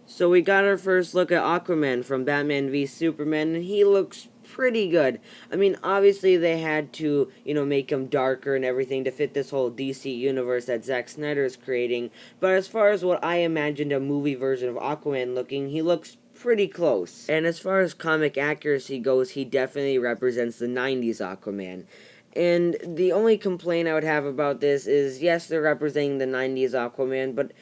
So we got our first look at Aquaman from Batman v Superman, and he looks pretty good. I mean, obviously they had to, make him darker and everything to fit this whole DC universe that Zack Snyder is creating. But as far as what I imagined a movie version of Aquaman looking, he looks pretty close. And as far as comic accuracy goes, he definitely represents the 90s Aquaman. And the only complaint I would have about this is, yes, they're representing the 90s Aquaman, but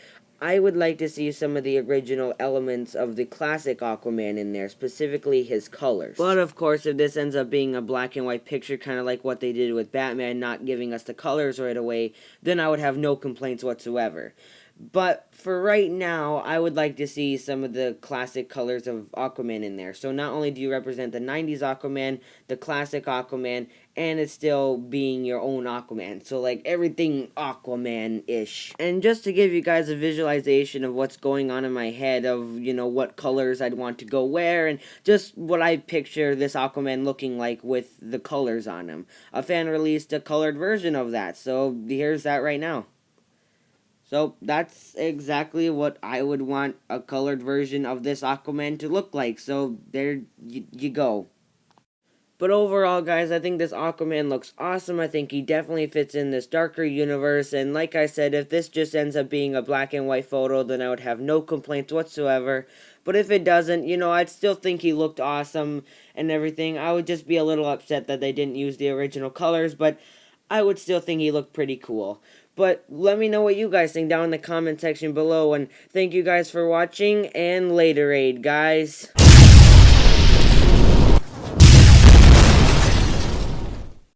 I would like to see some of the original elements of the classic Aquaman in there, specifically his colors. But of course, if this ends up being a black and white picture, kind of like what they did with Batman, not giving us the colors right away, then I would have no complaints whatsoever. But for right now, I would like to see some of the classic colors of Aquaman in there. So not only do you represent the 90s Aquaman, the classic Aquaman, and it's still being your own Aquaman. So like everything Aquaman-ish. And just to give you guys a visualization of what's going on in my head of, what colors I'd want to go where, and just what I picture this Aquaman looking like with the colors on him. A fan released a colored version of that, so here's that right now. So that's exactly what I would want a colored version of this Aquaman to look like. So there you go. But overall, guys, I think this Aquaman looks awesome. I think he definitely fits in this darker universe. And like I said, if this just ends up being a black and white photo, then I would have no complaints whatsoever. But if it doesn't, I'd still think he looked awesome and everything. I would just be a little upset that they didn't use the original colors, but I would still think he looked pretty cool. But let me know what you guys think down in the comment section below. And thank you guys for watching, and later, guys.